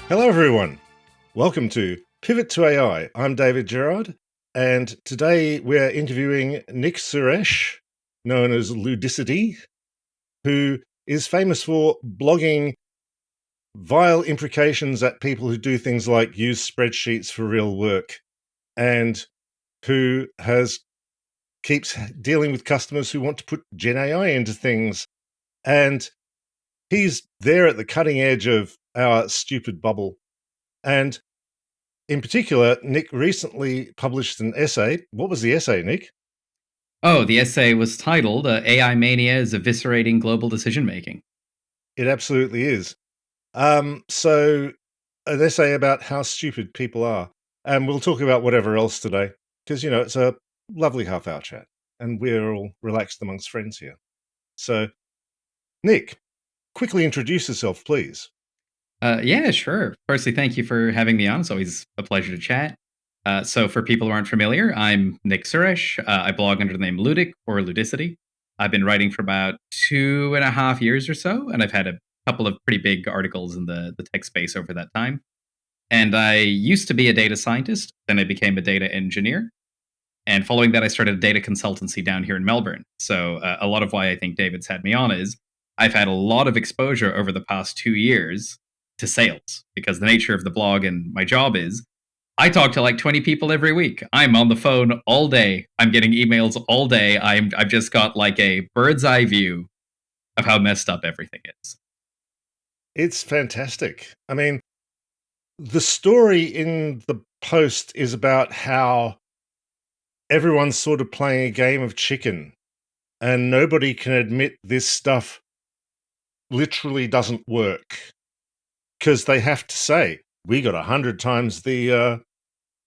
Hello, everyone. Welcome to Pivot to AI. I'm David Gerard, and today we're interviewing Nik Suresh, known as Ludicity, who is famous for blogging vile imprecations at people who do things like use spreadsheets for real work, and who keeps dealing with customers who want to put Gen AI into things. And he's there at the cutting edge of our stupid bubble. And in particular, Nik recently published an essay. What was the essay, Nik? Oh, the essay was titled AI Mania is Eviscerating Global Decision Making. It absolutely is. So, an essay about how stupid people are. And we'll talk about whatever else today, because, it's a lovely half-hour chat, and we're all relaxed amongst friends here. So, Nik, quickly introduce yourself, please. Yeah, sure. Firstly, thank you for having me on. It's always a pleasure to chat. So, for people who aren't familiar, I'm Nik Suresh. I blog under the name Ludic or Ludicity. I've been writing for about 2.5 years or so, and I've had a couple of pretty big articles in the tech space over that time. And I used to be a data scientist, then I became a data engineer. And following that, I started a data consultancy down here in Melbourne. So, a lot of why I think David's had me on is I've had a lot of exposure over the past 2 years to sales because the nature of the blog and my job is I talk to like 20 people every week. I'm on the phone all day. I'm getting emails all day. I've just got like a bird's eye view of how messed up everything is. It's fantastic. I mean, the story in the post is about how everyone's sort of playing a game of chicken, and nobody can admit this stuff literally doesn't work because they have to say, we got 100 times the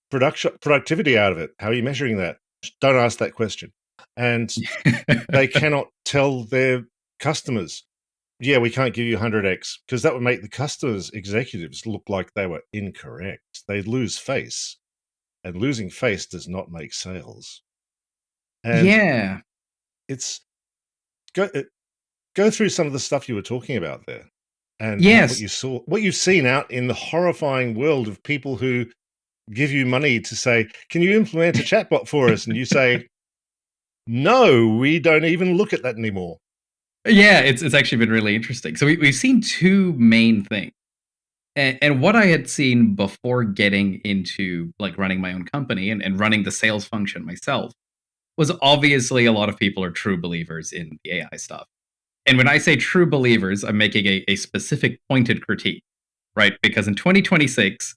productivity out of it. How are you measuring that? Don't ask that question. And they cannot tell their customers, yeah, we can't give you 100x, because that would make the customers' executives look like they were incorrect. They'd lose face, and losing face does not make sales. And Yeah. it's go go through some of the stuff you were talking about there, and what Yes. you saw, what you've seen out in the horrifying world of people who give you money to say, can you implement a chatbot for us? And you say, no, we don't even look at that anymore. Yeah, it's actually been really interesting. So we've seen two main things. And what I had seen before getting into like running my own company and running the sales function myself was obviously a lot of people are true believers in the AI stuff. And when I say true believers, I'm making a specific pointed critique, right? Because in 2026,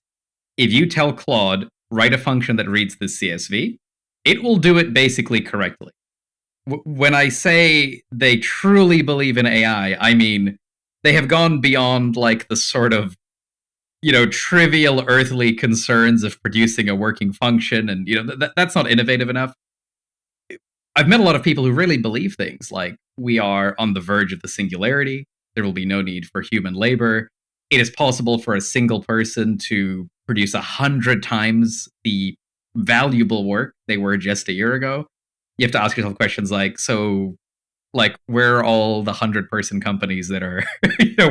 if you tell Claude, write a function that reads this CSV, it will do it basically correctly. When I say they truly believe in AI, I mean they have gone beyond like the sort of trivial earthly concerns of producing a working function, and that's not innovative enough. I've met a lot of people who really believe things like we are on the verge of the singularity. There will be no need for human labor. It is possible for a single person to produce 100 times the valuable work they were just a year ago. You have to ask yourself questions like, so, like, where are all the 100-person companies that are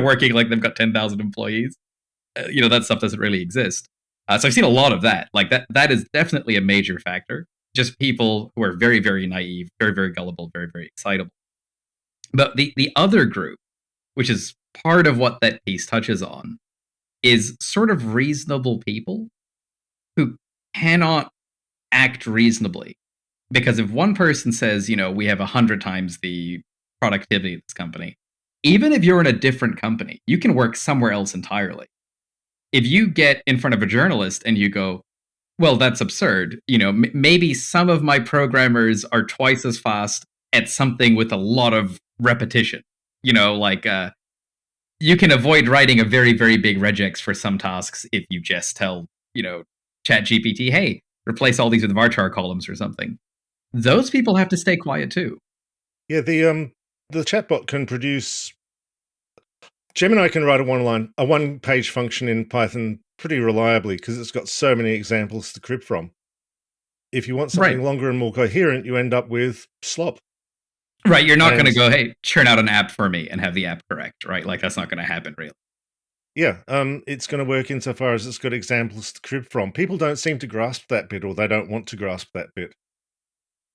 working like they've got 10,000 employees? That stuff doesn't really exist. So I've seen a lot of that. Like that is definitely a major factor. Just people who are very, very naive, very, very gullible, very, very excitable. But the other group, which is part of what that piece touches on, is sort of reasonable people who cannot act reasonably. Because if one person says, we have 100 times the productivity of this company, even if you're in a different company, you can work somewhere else entirely. If you get in front of a journalist and you go, well, that's absurd. Maybe some of my programmers are twice as fast at something with a lot of repetition. Like you can avoid writing a very, very big regex for some tasks if you just tell, Chat GPT, hey, replace all these with varchar columns or something. Those people have to stay quiet too. Yeah, the chatbot can produce. Gemini can write a one-page function in Python pretty reliably because it's got so many examples to crib from. If you want Right. something longer and more coherent, you end up with slop. Right. You're not going to And go, hey, churn out an app for me and have the app correct, right? Like that's not going to happen really. Yeah, it's going to work insofar as it's got examples to crib from. People don't seem to grasp that bit, or they don't want to grasp that bit.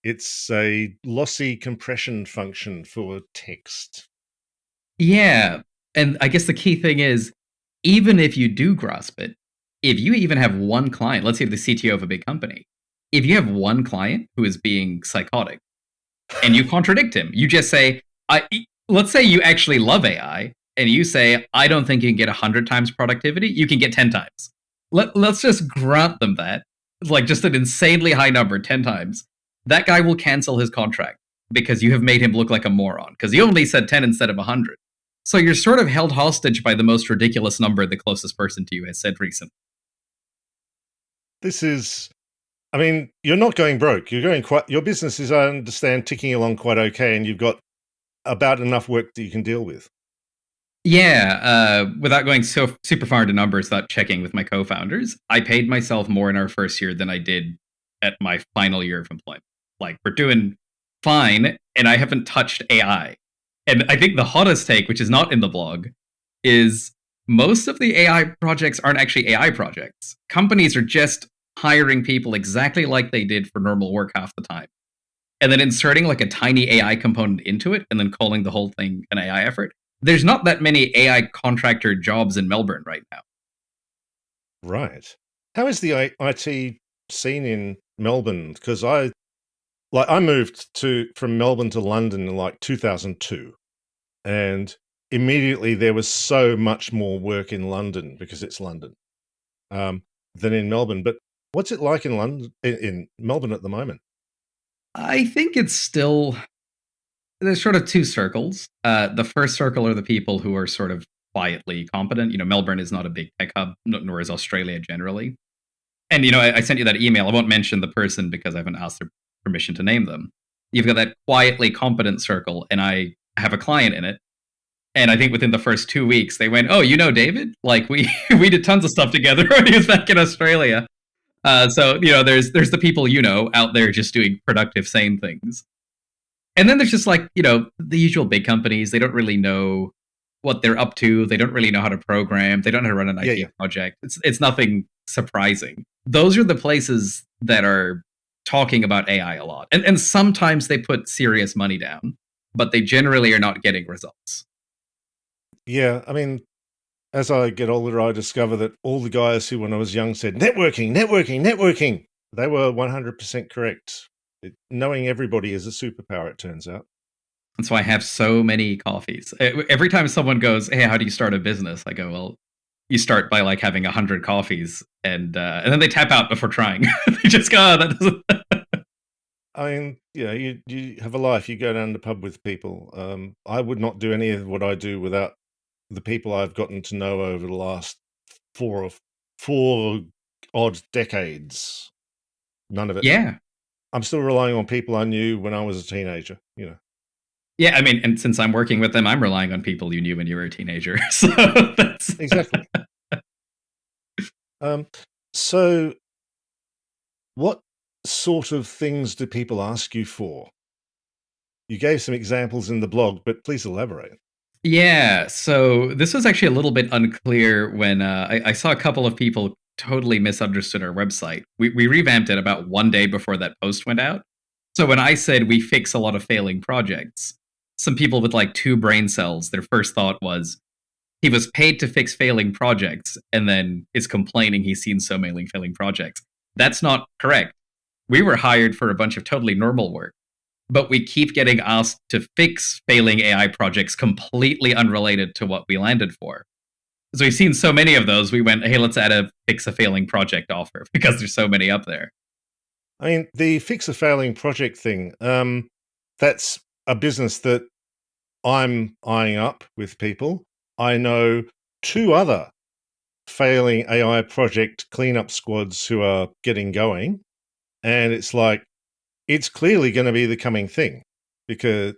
It's a lossy compression function for text. Yeah. And I guess the key thing is, even if you do grasp it, if you even have one client, let's say the CTO of a big company, if you have one client who is being psychotic and you contradict him, you just say, let's say you actually love AI and you say, I don't think you can get 100 times productivity, you can get 10 times. Let's just grant them that, like just an insanely high number, 10 times. That guy will cancel his contract because you have made him look like a moron because he only said 10 instead of 100. So you're sort of held hostage by the most ridiculous number the closest person to you has said recently. This is, I mean, you're not going broke. You're going quite, your business is, I understand, ticking along quite okay, and you've got about enough work that you can deal with. Yeah, without going so super far into numbers, without checking with my co-founders, I paid myself more in our first year than I did at my final year of employment. Like we're doing fine, and I haven't touched AI. And I think the hottest take, which is not in the blog, is most of the AI projects aren't actually AI projects. Companies are just hiring people exactly like they did for normal work half the time, and then inserting like a tiny AI component into it, and then calling the whole thing an AI effort. There's not that many AI contractor jobs in Melbourne right now. Right. How is the IT scene in Melbourne? Because I moved from Melbourne to London in like 2002, and immediately there was so much more work in London because it's London, um, than in Melbourne. But what's it like in London, in Melbourne at the moment? I think it's still there's sort of two circles. The first circle are the people who are sort of quietly competent. You know, Melbourne is not a big tech hub, nor is Australia generally. And you know, I sent you that email. I won't mention the person because I haven't asked their permission to name them. You've got that quietly competent circle, and I have a client in it. And I think within the first 2 weeks, they went, "Oh, you know David? Like we we did tons of stuff together when he was back in Australia." So you know, there's the people you know out there just doing productive, sane things, and then there's just like you know the usual big companies. They don't really know what they're up to. They don't really know how to program. They don't know how to run an Yeah, IT yeah. project. It's nothing surprising. Those are the places that are talking about AI a lot, and sometimes they put serious money down, but they generally are not getting results. Yeah, I mean, as I get older, I discover that all the guys who, when I was young, said networking, networking, networking. They were 100% correct. Knowing everybody is a superpower, it turns out. That's why I have so many coffees. Every time someone goes, "Hey, how do you start a business?" I go, "Well, you start by like having 100 coffees," and then they tap out before trying. They just go, oh, "That doesn't." I mean, you have a life. You go down the pub with people. I would not do any of what I do without the people I've gotten to know over the last four odd decades. None of it. Yeah, I'm still relying on people I knew when I was a teenager. yeah. I mean, and since I'm working with them, I'm relying on people you knew when you were a teenager. So that's Exactly. Um, so, what sort of things do people ask you for? You gave some examples in the blog, but please elaborate. yeah. So this was actually a little bit unclear when I saw a couple of people totally misunderstood our website. We revamped it about 1 day before that post went out. So when I said we fix a lot of failing projects, some people with like two brain cells, their first thought was he was paid to fix failing projects and then is complaining he's seen so many failing projects. That's not correct. We were hired for a bunch of totally normal work, but we keep getting asked to fix failing AI projects completely unrelated to what we landed for. So we've seen so many of those, we went, hey, let's add a fix a failing project offer because there's so many up there. I mean, the fix a failing project thing, that's a business that I'm eyeing up with people. I know two other failing AI project cleanup squads who are getting going. And it's like, it's clearly going to be the coming thing because,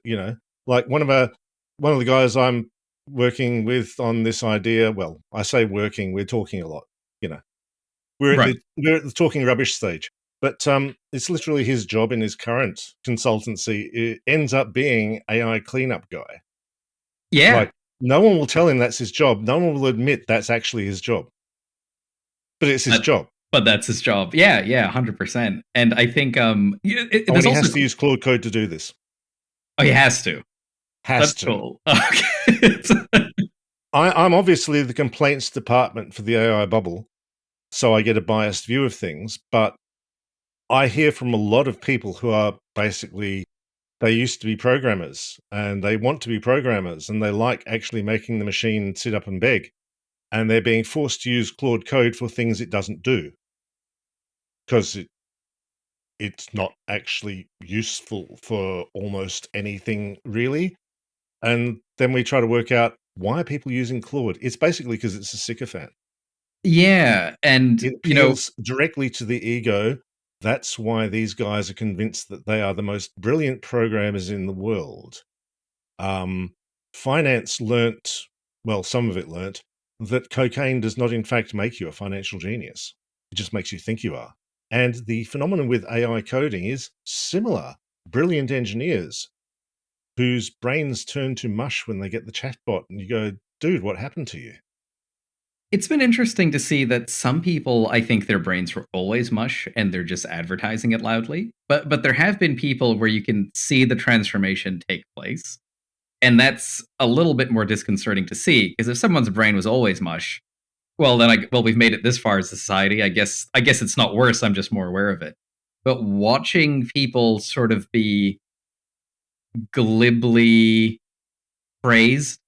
like one of the guys I'm working with on this idea, well, I say working, we're talking a lot, you know, Right. we're at the talking rubbish stage, but it's literally his job in his current consultancy. It ends up being AI cleanup guy. Yeah. Like No one will tell him that's his job. No one will admit that's actually his job. But it's his But job. but that's his job. Yeah, yeah, 100%. And I think Oh, and there's he also has to use Claude Code to do this. oh, he has to. Has That's to. cool. Okay. I'm obviously the complaints department for the AI bubble, so I get a biased view of things. But I hear from a lot of people who are basically, they used to be programmers and they want to be programmers and they like actually making the machine sit up and beg. And they're being forced to use Claude Code for things it doesn't do because it's not actually useful for almost anything really. And then we try to work out, why are people using Claude? It's basically because it's a sycophant. Yeah, and It appeals directly to the ego. That's why these guys are convinced that they are the most brilliant programmers in the world. Um, Finance learnt, well, some of it learnt, that cocaine does not in fact make you a financial genius. It just makes you think you are. And the phenomenon with AI coding is similar. Brilliant engineers whose brains turn to mush when they get the chatbot, and you go, dude, what happened to you? it's been interesting to see that some people, I think their brains were always mush and they're just advertising it loudly. But there have been people where you can see the transformation take place. And that's a little bit more disconcerting to see because if someone's brain was always mush, well then we've made it this far as a society. I guess it's not worse, I'm just more aware of it. But watching people sort of be glibly praised,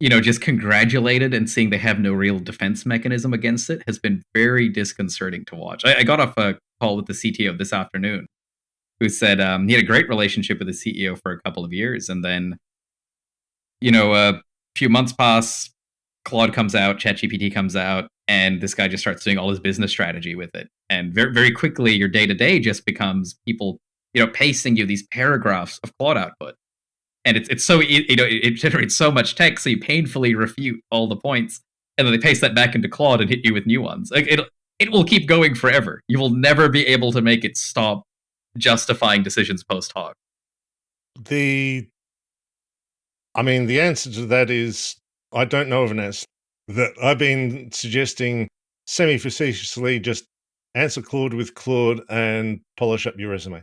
just congratulated and seeing they have no real defense mechanism against it has been very disconcerting to watch. I got off a call with the CTO this afternoon who said he had a great relationship with the CEO for a couple of years. And then, a few months pass, Claude comes out, ChatGPT comes out, and this guy just starts doing all his business strategy with it. And very, very quickly, your day to day just becomes people, pasting you these paragraphs of Claude output, and it's so it generates so much text, so you painfully refute all the points, and then they paste that back into Claude and hit you with new ones. Like it will keep going forever. You will never be able to make it stop justifying decisions post hoc. The the answer to that is, I don't know of an answer. That I've been suggesting semi-facetiously, just answer Claude with Claude and polish up your resume.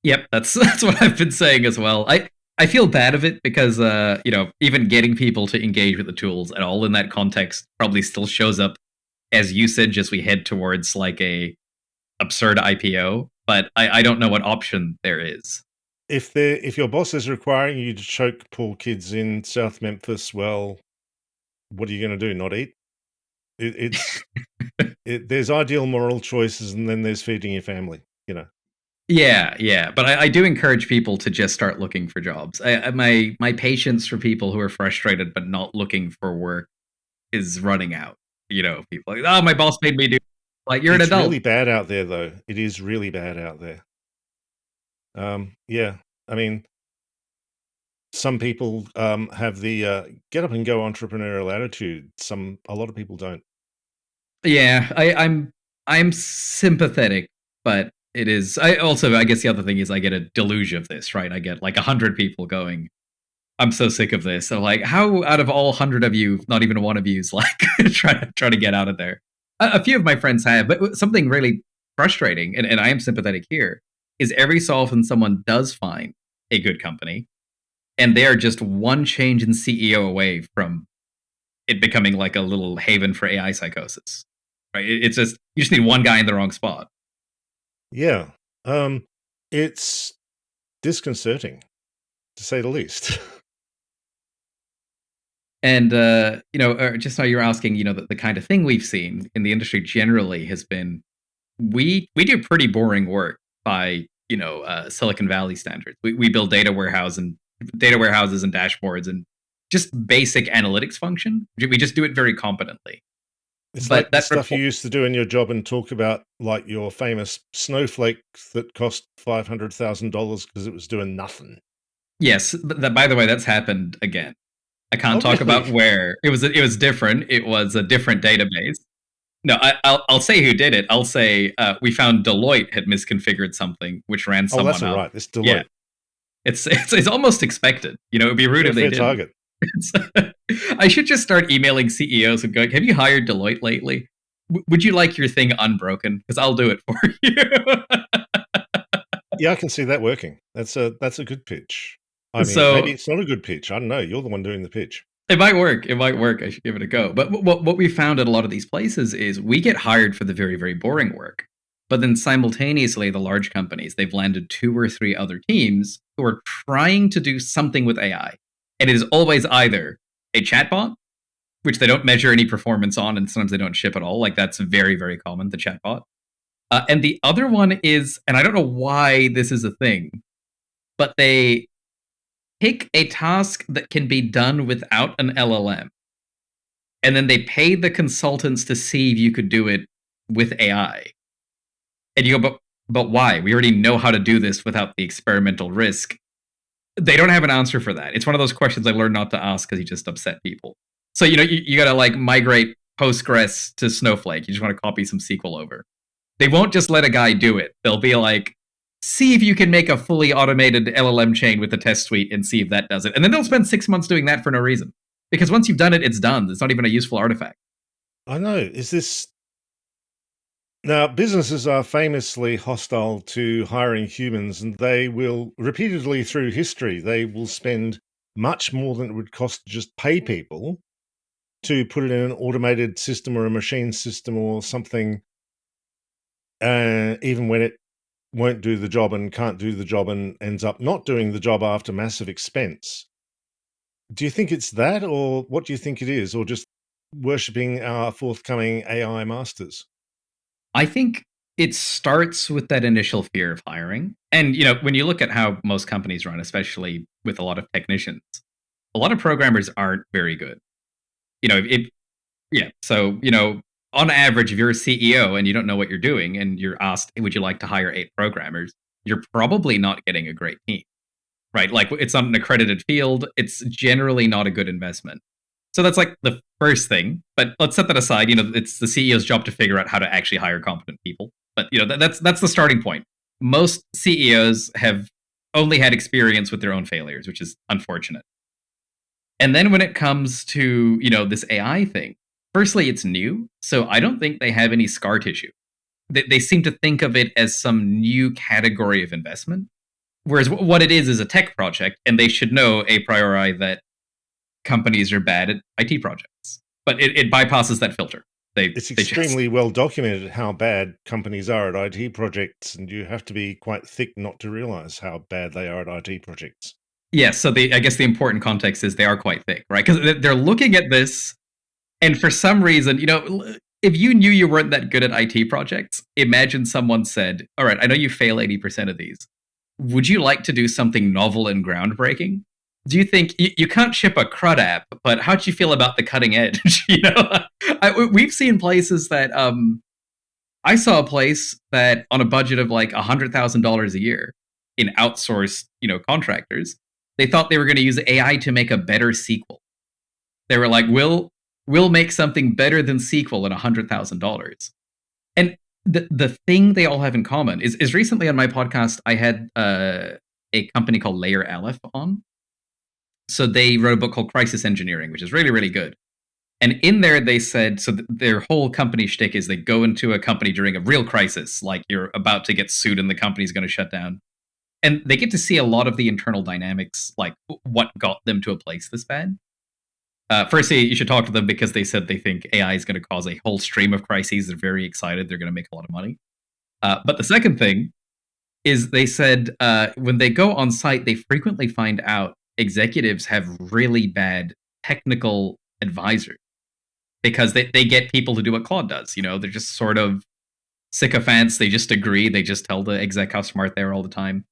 Yep, that's that's what I've been saying as well. I feel bad of it because even getting people to engage with the tools at all in that context probably still shows up as usage as we head towards like a absurd IPO. But I don't know what option there is. If your boss is requiring you to choke poor kids in South Memphis, well, what are you going to do? Not eat? It's there's ideal moral choices, and then there's feeding your family. Yeah, yeah, but I do encourage people to just start looking for jobs. My patience for people who are frustrated but not looking for work is running out. People like, oh, my boss made me do. Like, you're an It's adult. really bad out there, though. It is really bad out there. Yeah, I mean, some people have the get up and go entrepreneurial attitude. A lot of people don't. Yeah, I'm sympathetic, but it is. I guess the other thing is I get a deluge of this, right? I get like 100 people going, I'm so sick of this. So like, how out of all 100 of you, not even one of you is like try to get out of there. A few of my friends have, but something really frustrating, and I am sympathetic here, is every so often someone does find a good company, and they are just one change in CEO away from it becoming like a little haven for AI psychosis. Right? It's just you just need one guy in the wrong spot. Yeah, it's disconcerting, to say the least. And just now you're asking, the kind of thing we've seen in the industry generally has been we do pretty boring work by Silicon Valley standards. We build data warehouses and dashboards and just basic analytics function. We just do it very competently. It's But like the that stuff you used to do in your job and talk about, like your famous snowflake that cost $500,000 because it was doing nothing. yes, that by the way, that's happened again. I Oh, can't talk really? about where it was. It was different. It was a different database. No, I'll say who did it. I'll say we found Deloitte had misconfigured something, which ran Oh, that's someone all up. right. This Yeah, Deloitte. it's almost expected. It'd be rude They're a if they fair didn't. target. I should just start emailing CEOs and going, "Have you hired Deloitte lately? Would you like your thing unbroken? Because I'll do it for you." Yeah, I can see that working. That's a good pitch. I mean, maybe So it's not a good pitch. I don't know. You're the one doing the pitch. it might work. It might work. I should give it a go. But what we found at a lot of these places is we get hired for the very, very boring work. But then simultaneously, the large companies, they've landed 2 or 3 other teams who are trying to do something with AI. And it is always either a chatbot, which they don't measure any performance on, and sometimes they don't ship at all. Like that's very, very common, the chatbot. And the other one is, and I don't know why this is a thing, but they pick a task that can be done without an LLM, and then they pay the consultants to see if you could do it with AI. And you go, but why? We already know how to do this without the experimental risk. They don't have an answer for that. It's one of those questions I learned not to ask because you just upset people. So you got to like migrate Postgres to Snowflake. You just want to copy some SQL over. They won't just let a guy do it. They'll be like, see if you can make a fully automated LLM chain with the test suite and see if that does it. And then they'll spend 6 months doing that for no reason. Because once you've done it, it's done. It's not even a useful artifact. I know. Is this now? Businesses are famously hostile to hiring humans, and they will repeatedly through history they will spend much more than it would cost to just pay people to put it in an automated system or a machine system or something, even when it won't do the job and can't do the job and ends up not doing the job after massive expense. Do you think it's that, or what do you think it is, or just worshipping our forthcoming AI masters? I think it starts with that initial fear of hiring. And, when you look at how most companies run, especially with a lot of technicians, a lot of programmers aren't very good. Yeah. So, on average, if you're a CEO and you don't know what you're doing and you're asked, "Hey, would you like to hire 8 programmers?" You're probably not getting a great team, right? Like it's not an accredited field. It's generally not a good investment. So that's like the first thing. But let's set that aside. It's the CEO's job to figure out how to actually hire competent people. But that's the starting point. Most CEOs have only had experience with their own failures, which is unfortunate. And then when it comes to, this AI thing, firstly, it's new. So I don't think they have any scar tissue. They seem to think of it as some new category of investment. Whereas what it is a tech project, and they should know a priori that companies are bad at IT projects. But it bypasses that filter. It's extremely well documented how bad companies are at IT projects, and you have to be quite thick not to realize how bad they are at IT projects. Yes, so I guess the important context is they are quite thick, right? Because they're looking at this, and for some reason, if you knew you weren't that good at IT projects, imagine someone said, "All right, I know you fail 80% of these. Would you like to do something novel and groundbreaking? Do you think you can't ship a CRUD app, but how do you feel about the cutting edge?" We've seen places that I saw a place that on a budget of like $100,000 a year in outsourced, contractors, they thought they were going to use AI to make a better sequel. They were like, "We'll make something better than sequel at $100,000." And the thing they all have in common is recently on my podcast, I had a company called Layer Aleph on. So they wrote a book called Crisis Engineering, which is really, really good. And in there, they said, so their whole company shtick is they go into a company during a real crisis, like you're about to get sued and the company's going to shut down. And they get to see a lot of the internal dynamics, like what got them to a place this bad. Firstly, you should talk to them because they said they think AI is going to cause a whole stream of crises. They're very excited. They're going to make a lot of money. But the second thing is they said when they go on site, they frequently find out executives have really bad technical advisors because they get people to do what Claude does. They're just sort of sycophants. They just agree. They just tell the exec how smart they are all the time.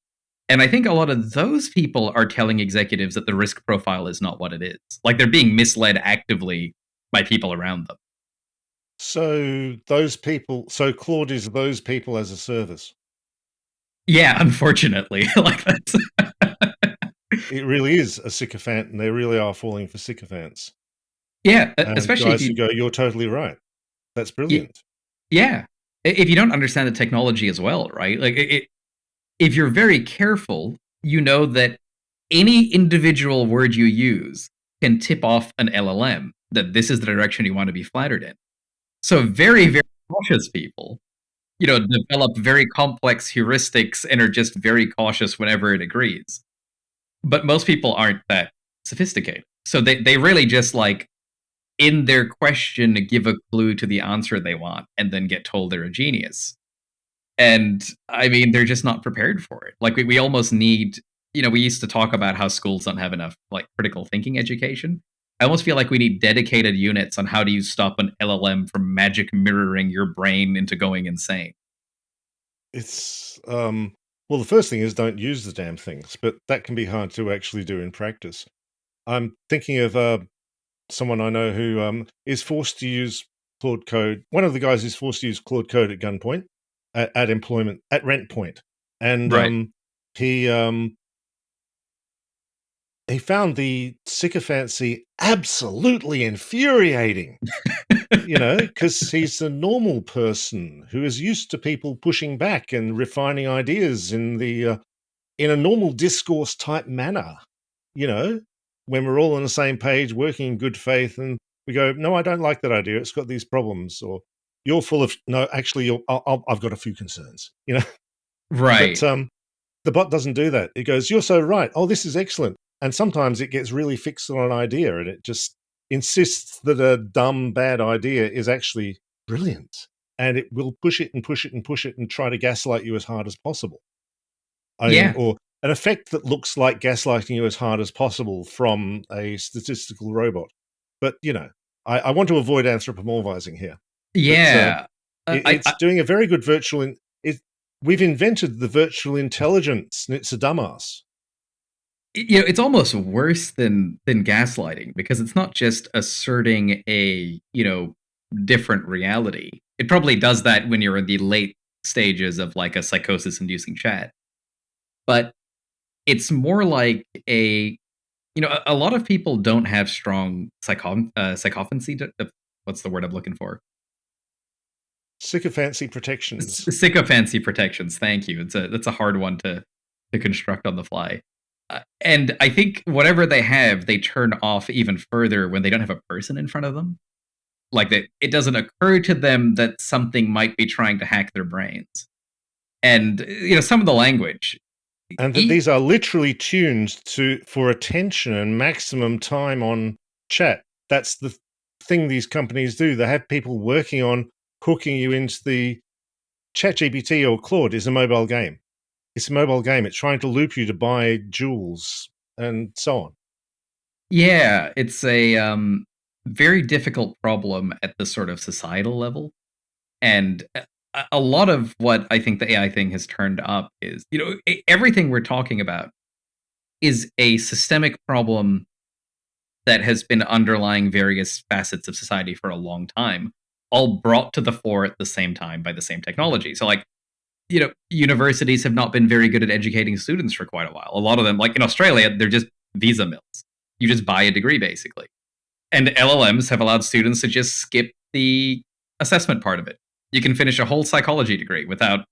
And I think a lot of those people are telling executives that the risk profile is not what it is. Like they're being misled actively by people around them. So Claude is those people as a service. Yeah, unfortunately. Like that's It really is a sycophant, and they really are falling for sycophants. Yeah, And especially guys who go, "You're totally right." That's brilliant. Yeah. If you don't understand the technology as well, right? Like if you're very careful, you know that any individual word you use can tip off an LLM that this is the direction you want to be flattered in. So very, very cautious people, develop very complex heuristics and are just very cautious whenever it agrees. But most people aren't that sophisticated. So they really just like in their question give a clue to the answer they want and then get told they're a genius. And I mean, they're just not prepared for it. Like we almost need, we used to talk about how schools don't have enough like critical thinking education. I almost feel like we need dedicated units on how do you stop an LLM from magic mirroring your brain into going insane. It's well, the first thing is don't use the damn things, but that can be hard to actually do in practice. I'm thinking of someone I know who is forced to use Claude Code. One of the guys is forced to use Claude Code at gunpoint, at employment, at rent point, and Right. he he found the sycophancy absolutely infuriating. Because he's a normal person who is used to people pushing back and refining ideas in a normal discourse type manner. You know, when we're all on the same page, working in good faith, and we go, "No, I don't like that idea. It's got these problems," or "You're full of no. Actually, I've got a few concerns." But Right. the bot doesn't do that. It goes, "You're so right. Oh, this is excellent." And sometimes it gets really fixed on an idea and it just insists that a dumb, bad idea is actually brilliant. And it will push it and push it and push it and try to gaslight you as hard as possible. I mean, Yeah. or an effect that looks like gaslighting you as hard as possible from a statistical robot. But, I want to avoid anthropomorphizing here. But Yeah. it's doing a very good we've invented the virtual intelligence, and it's a dumbass. It's almost worse than gaslighting because it's not just asserting a, different reality. It probably does that when you're in the late stages of like a psychosis inducing chat. But it's more like a lot of people don't have strong psychophancy. What's the word I'm looking for? Sycophancy protections. Sycophancy protections. Thank you. That's a hard one to construct on the fly. And I think whatever they have, they turn off even further when they don't have a person in front of them. Like that, it doesn't occur to them that something might be trying to hack their brains. And some of the language. And that these are literally tuned for attention and maximum time on chat. That's the thing these companies do. They have people working on hooking you into the ChatGPT or Claude is a mobile game. It's a mobile game. It's trying to loop you to buy jewels and so on. Yeah, it's a very difficult problem at the sort of societal level. And a lot of what I think the AI thing has turned up is, everything we're talking about is a systemic problem that has been underlying various facets of society for a long time, all brought to the fore at the same time by the same technology. So, like, universities have not been very good at educating students for quite a while. A lot of them, like in Australia, they're just visa mills. You just buy a degree, basically. And LLMs have allowed students to just skip the assessment part of it. You can finish a whole psychology degree without,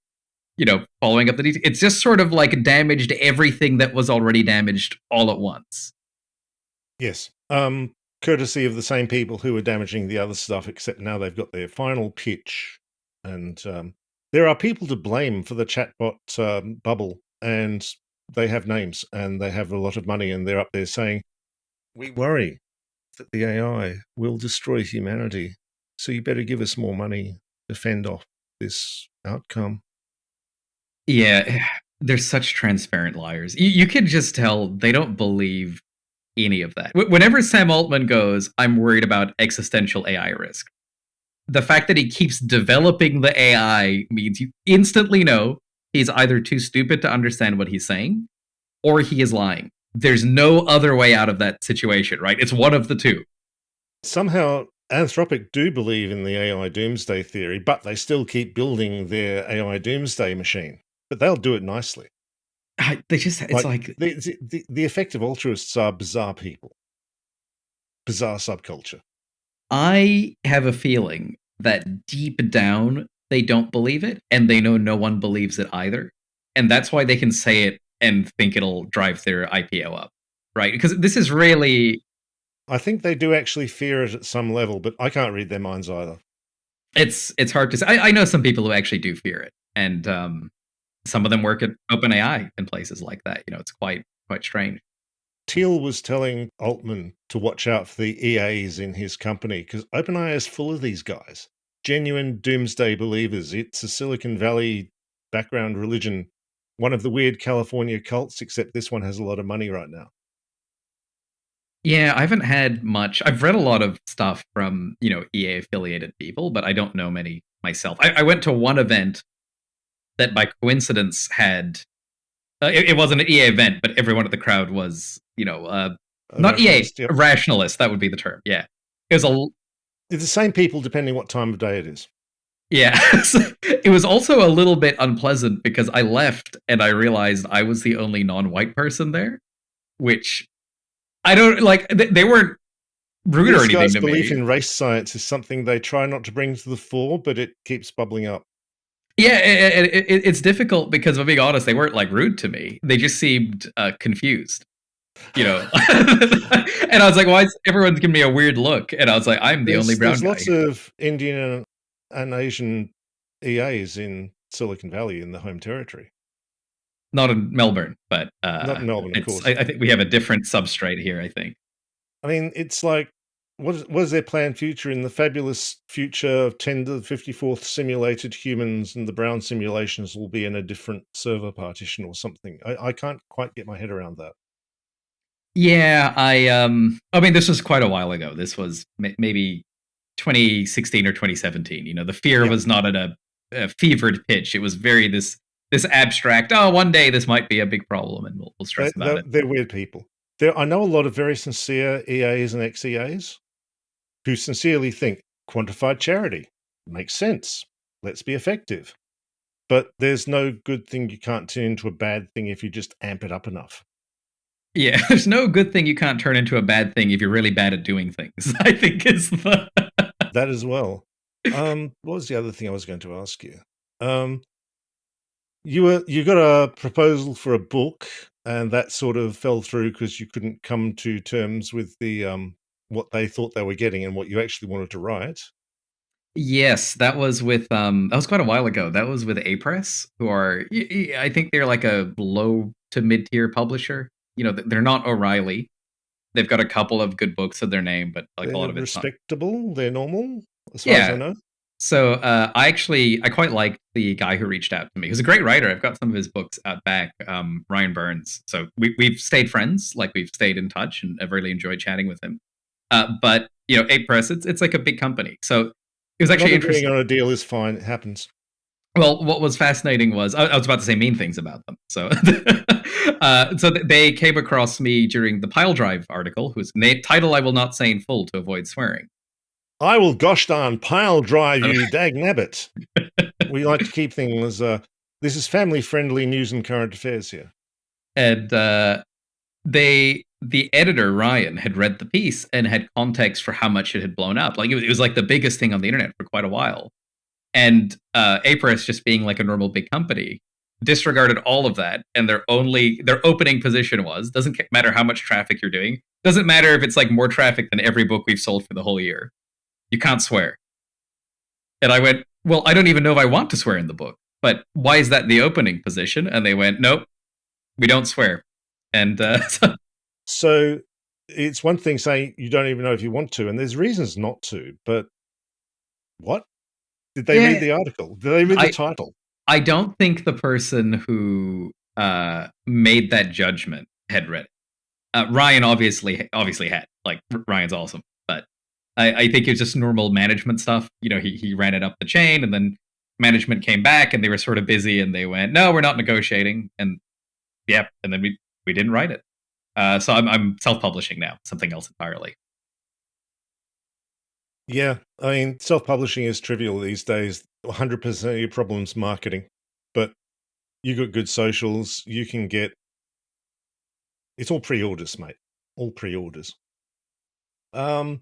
following up the details. It's just sort of like damaged everything that was already damaged all at once. Yes. Courtesy of the same people who are damaging the other stuff, except now they've got their final pitch. And there are people to blame for the chatbot bubble, and they have names and they have a lot of money, and they're up there saying, "We worry that the AI will destroy humanity. So you better give us more money to fend off this outcome." Yeah, they're such transparent liars. You can just tell they don't believe any of that. Whenever Sam Altman goes, I'm worried about existential AI risk. The fact that he keeps developing the AI means you instantly know he's either too stupid to understand what he's saying or he is lying. There's no other way out of that situation, right? It's one of the two. Somehow, Anthropic do believe in the AI doomsday theory, but they still keep building their AI doomsday machine. But they'll do it nicely. It's like the effective altruists are bizarre people, bizarre subculture. I have a feeling that deep down they don't believe it and they know no one believes it either. And that's why they can say it and think it'll drive their IPO up. Right? Because this is really I think they do actually fear it at some level, but I can't read their minds either. It's hard to say. I know some people who actually do fear it, and some of them work at OpenAI and places like that. It's quite strange. Thiel was telling Altman to watch out for the EAs in his company because OpenAI is full of these guys, genuine doomsday believers. It's a Silicon Valley background religion, one of the weird California cults, except this one has a lot of money right now. Yeah, I haven't had much. I've read a lot of stuff from EA affiliated people, but I don't know many myself. I went to one event that by coincidence had it wasn't an EA event, but everyone at the crowd was A not EA, rationalist, yep. a rationalist. That would be the term. Yeah, it was a It's the same people depending what time of day it is. yeah. So it was also a little bit unpleasant because I left and I realized I was the only non-white person there, which I don't like. They weren't rude or These anything guys' to belief me. in race science is something they try not to bring to the fore, but it keeps bubbling up. Yeah, it's difficult because, if I'm being honest, they weren't like rude to me. They just seemed confused, and I was like, "Why is everyone's giving me a weird look?" And I was like, "I'm the only brown There's guy lots here." of Indian and Asian EAs in Silicon Valley in the home territory. Not in Melbourne, but Not in Melbourne, of it's. course. I think we have a different substrate here. I think. I mean, it's like, what is their planned future in the fabulous future of 10 to the 54th simulated humans, and the brown simulations will be in a different server partition or something? I can't quite get my head around that. Yeah, I mean, this was quite a while ago. This was maybe 2016 or 2017. The fear Yeah, was not at a fevered pitch. It was very this abstract. Oh, one day this might be a big problem, and we'll stress about it. they're weird people. I know a lot of very sincere EAs and ex-EAs who sincerely think quantified charity makes sense. Let's be effective. But there's no good thing you can't turn into a bad thing if you just amp it up enough. Yeah, there's no good thing you can't turn into a bad thing if you're really bad at doing things. I think is the That as well. What was the other thing I was going to ask you? Um, you got a proposal for a book, and that sort of fell through because you couldn't come to terms with the what they thought they were getting and what you actually wanted to write. Yes, that was with that was quite a while ago. That was with A Press, who are I think they're like a low to mid tier publisher. They're not O'Reilly. They've got a couple of good books of their name, but like a lot They're of it's not. respectable. They're normal, as far as I Yeah. know. So I quite liked the guy who reached out to me. He's a great writer. I've got some of his books out back. Ryan Burns. So we've stayed friends. Like we've stayed in touch, and I've really enjoyed chatting with him. But A Press, it's like a big company. So it was Not actually agreeing interesting. on a deal is fine. It happens. Well, what was fascinating was I was about to say mean things about them. So, they came across me during the Pile Drive article, whose title I will not say in full to avoid swearing. I will gosh darn pile drive So, you, dag nabbit. We like to keep things. This is family friendly news and current affairs here. and the editor Ryan had read the piece and had context for how much it had blown up. Like it was like the biggest thing on the internet for quite a while. And Apress, just being like a normal big company, disregarded all of that, and their opening position was doesn't matter how much traffic you're doing, doesn't matter if it's like more traffic than every book we've sold for the whole year, you can't swear. And I went, well, I don't even know if I want to swear in the book, but why is that the opening position? And they went, nope, we don't swear. And So it's one thing saying you don't even know if you want to, and there's reasons not to. But what? Did they read yeah, the article? Did they read the I title? I don't think the person who made that judgment had read it. Ryan obviously had, like, Ryan's awesome, but I think it's just normal management stuff. He ran it up the chain, and then management came back, and they were sort of busy, and they went, "No, we're not negotiating," and yeah, and then we didn't write it. So I'm self publishing now, something else entirely. Yeah, I mean, self-publishing is trivial these days. 100% of your problem's marketing, but you got good socials. You can get it's all pre-orders, mate. All pre-orders. Trying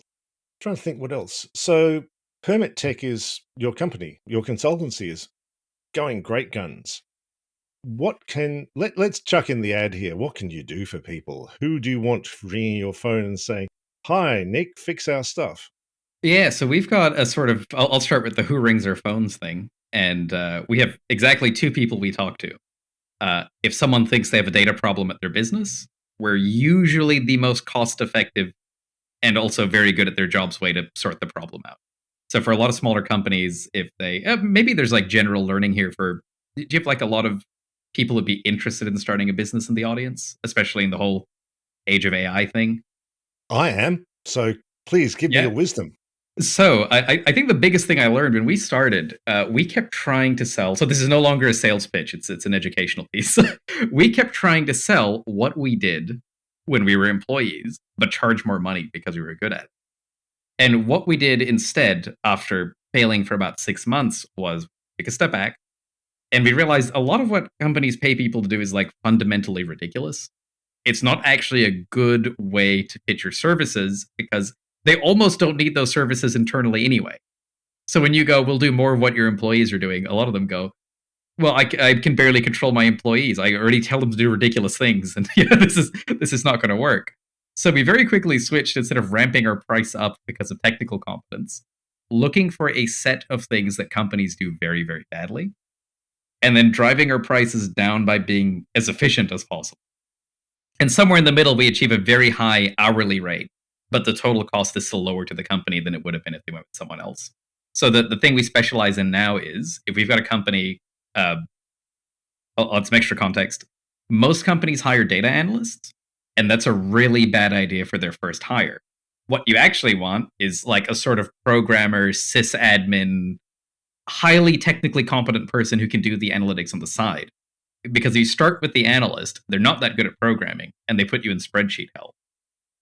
to think what else. So, Hermit Tech is your company. Your consultancy is going great guns. What can let's chuck in the ad here. What can you do for people? Who do you want ringing your phone and saying, Hi, Nick, fix our stuff. Yeah, so we've got a sort of. I'll start with the who rings our phones thing, and we have exactly two people we talk to. If someone thinks they have a data problem at their business, we're usually the most cost effective and also very good at their job's way to sort the problem out. So for a lot of smaller companies, if they maybe there's like general learning here for. Do you have like a lot of people who'd be interested in starting a business in the audience, especially in the whole age of AI thing? I am. So please give me Yeah. your wisdom. So I think the biggest thing I learned when we started, we kept trying to sell. So this is no longer a sales pitch; it's an educational piece. We kept trying to sell what we did when we were employees, but charge more money because we were good at it. And what we did instead, after failing for about 6 months, was take a step back, and we realized a lot of what companies pay people to do is like fundamentally ridiculous. It's not actually a good way to pitch your services because they almost don't need those services internally anyway. So when you go, we'll do more of what your employees are doing, a lot of them go, well, I can barely control my employees. I already tell them to do ridiculous things, and this is not going to work. So we very quickly switched instead of ramping our price up because of technical competence, looking for a set of things that companies do very, very badly, and then driving our prices down by being as efficient as possible. And somewhere in the middle, we achieve a very high hourly rate, but the total cost is still lower to the company than it would have been if they went with someone else. So the thing we specialize in now is if we've got a company, uh, I'll add some extra context. Most companies hire data analysts, and that's a really bad idea for their first hire. What you actually want is like a sort of programmer, sysadmin, highly technically competent person who can do the analytics on the side. Because you start with the analyst, they're not that good at programming, and they put you in spreadsheet hell.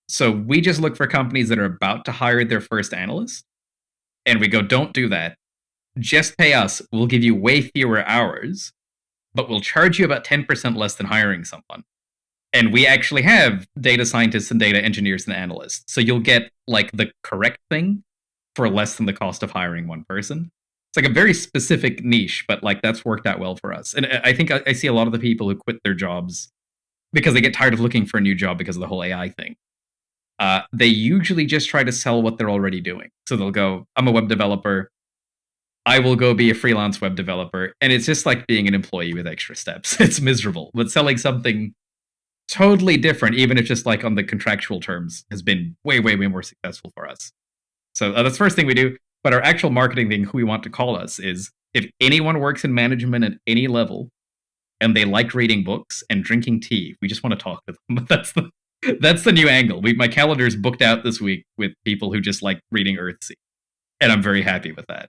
So we just look for companies that are about to hire their first analyst, and we go, don't do that. Just pay us. We'll give you way fewer hours, but we'll charge you about 10% less than hiring someone. And we actually have data scientists and data engineers and analysts. So you'll get like the correct thing for less than the cost of hiring one person. It's like a very specific niche, but like that's worked out well for us. And I think I see a lot of the people who quit their jobs because they get tired of looking for a new job because of the whole AI thing. They usually just try to sell what they're already doing. So they'll go, I'm a web developer. I will go be a freelance web developer. And it's just like being an employee with extra steps. It's miserable. But selling something totally different, even if just like on the contractual terms, has been way, way, way more successful for us. So that's the first thing we do. But our actual marketing thing, who we want to call us, is if anyone works in management at any level and they like reading books and drinking tea, we just want to talk to them. That's the new angle. My calendar is booked out this week with people who just like reading Earthsea, and I'm very happy with that.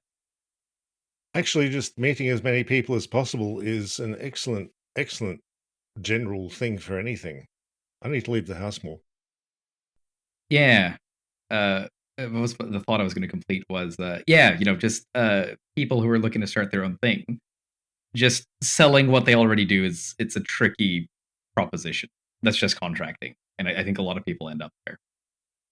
Actually, just meeting as many people as possible is an excellent, excellent general thing for anything. I need to leave the house more. Yeah. What was the thought I was going to complete was, yeah, just people who are looking to start their own thing. Just selling what they already do it's a tricky proposition. That's just contracting, and I think a lot of people end up there.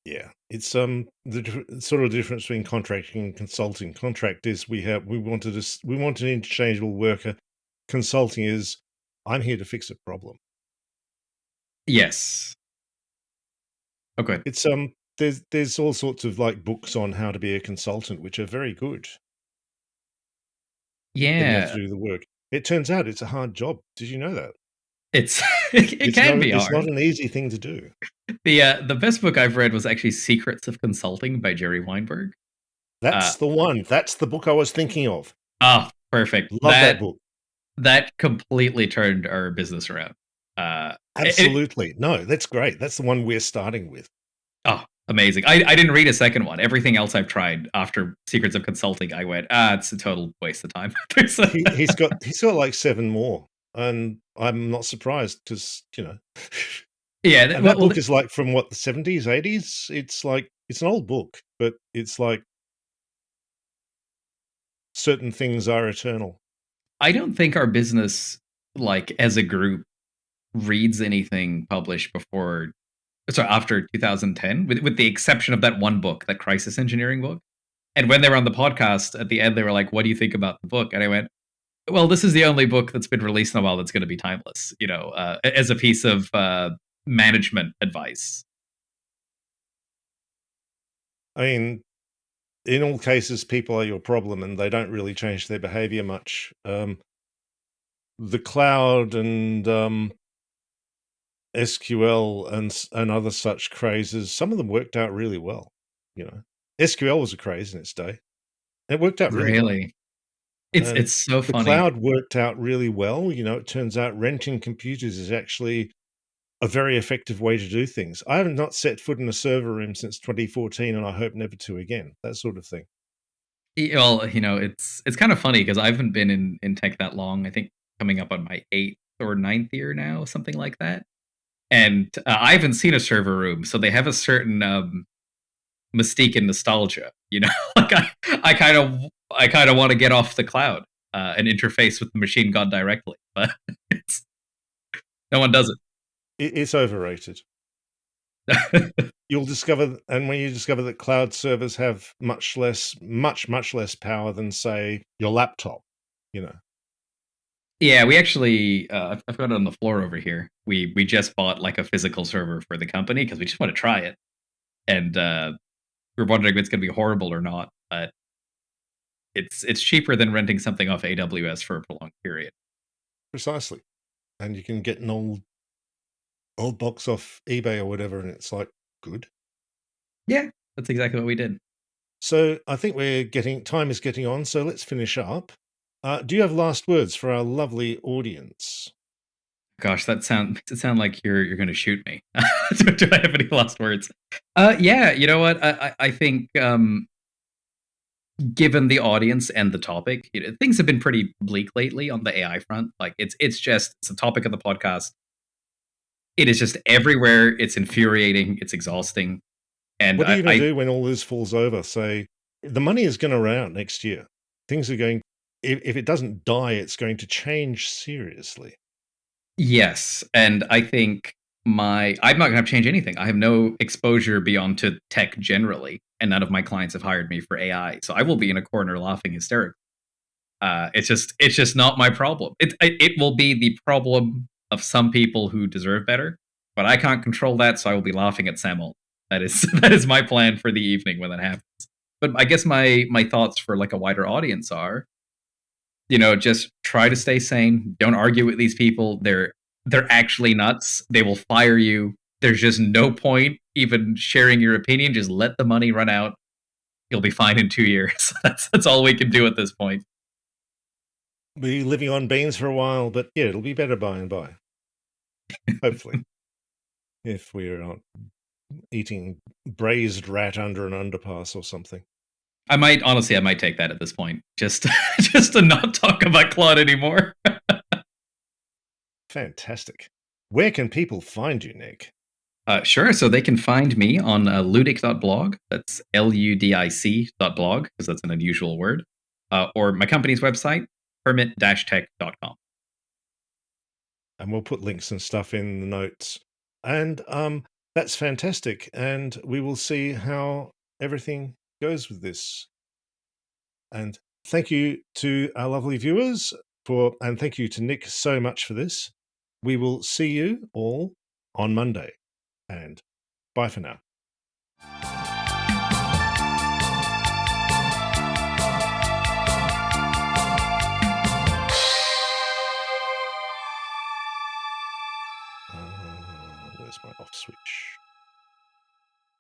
Yeah, it's sort of difference between contracting and consulting. Contract is we want an interchangeable worker. Consulting is I'm here to fix a problem. Yes. Oh, good. It's there's all sorts of like books on how to be a consultant, which are very good. Then you have to Yeah. do the work. It turns out it's a hard job. Did you know that? It's it can be It's not hard. an easy thing to do. The best book I've read was actually Secrets of Consulting by Jerry Weinberg. Uh That's the one. That's the book I was thinking of. Perfect. Love that book. That completely turned our business around. It, Absolutely. No, that's great. That's the one we're starting with. oh, amazing. I didn't read a second one. Everything else I've tried after Secrets of Consulting, I went, it's a total waste of time. He's got like 7 more, and I'm not surprised because Yeah, and that book is like from what, the 70s, 80s? It's like it's an old book, but it's like certain things are eternal. I don't think our business, like as a group, reads anything published before, so after 2010, with the exception of that one book, that crisis engineering book. And when they were on the podcast at the end, they were like, "What do you think about the book?" And I went, "Well, this is the only book that's been released in a while that's going to be timeless, as a piece of management advice." I mean, in all cases, people are your problem, and they don't really change their behavior much. The cloud and SQL and other such crazes, some of them worked out really well. You know, SQL was a craze in its day. It worked out really well. Really? It's And so the funny. cloud worked out really well. You know, it turns out renting computers is actually a very effective way to do things. I have not set foot in a server room since 2014, and I hope never to again. That sort of thing. Well, it's kind of funny because I haven't been in tech that long. I think coming up on my 8th or ninth year now, something like that. And I haven't seen a server room, so they have a certain mystique and nostalgia. Like I kind of want to get off the cloud and interface with the machine god directly, but it's, no one does It's overrated. it. You'll discover, and when you discover that cloud servers have much less power than, say, your laptop, you know. Yeah, we actually I've got it on the floor over here. We just bought like a physical server for the company because we just want to try it, and we're wondering if it's going to be horrible or not. But it's cheaper than renting something off AWS for a prolonged period. Precisely. And you can get an old box off eBay or whatever, and it's like, good. Yeah, that's exactly what we did. So I think time is getting on, so let's finish up. Do you have last words for our lovely audience? Gosh, makes it sound like you're going to shoot me. Do I have any last words? Yeah, you know what? I think given the audience and the topic, things have been pretty bleak lately on the AI front. Like it's a topic of the podcast. It is just everywhere. It's infuriating. It's exhausting. And What are you going to I do when all this falls over? Say, the money is going to run out next year. Things are going, if it doesn't die, it's going to change seriously. yes, and I think I'm not going to change anything. I have no exposure beyond to tech generally, and none of my clients have hired me for AI. So I will be in a corner laughing hysterically. It's just not my problem. It will be the problem of some people who deserve better, but I can't control that. So I will be laughing at Sam Altman. That is that is my plan for the evening when that happens. But I guess my thoughts for like a wider audience are, just try to stay sane. Don't argue with these people. They're actually nuts. They will fire you. There's just no point even sharing your opinion. Just let the money run out. You'll be fine in 2 years. That's all we can do at this point. Be living on beans for a while, but yeah, it'll be better by and by. Hopefully, if we're not eating braised rat under an underpass or something. I might take that at this point. Just just to not talk about Claude anymore. Fantastic. Where can people find you, Nick? Sure. So they can find me on ludic.blog. That's ludic.blog, because that's an unusual word. Or my company's website, hermit-tech.com. And we'll put links and stuff in the notes. And that's fantastic. And we will see how everything goes with this. And thank you to our lovely viewers and thank you to Nick so much for this. We will see you all on Monday. And bye for now.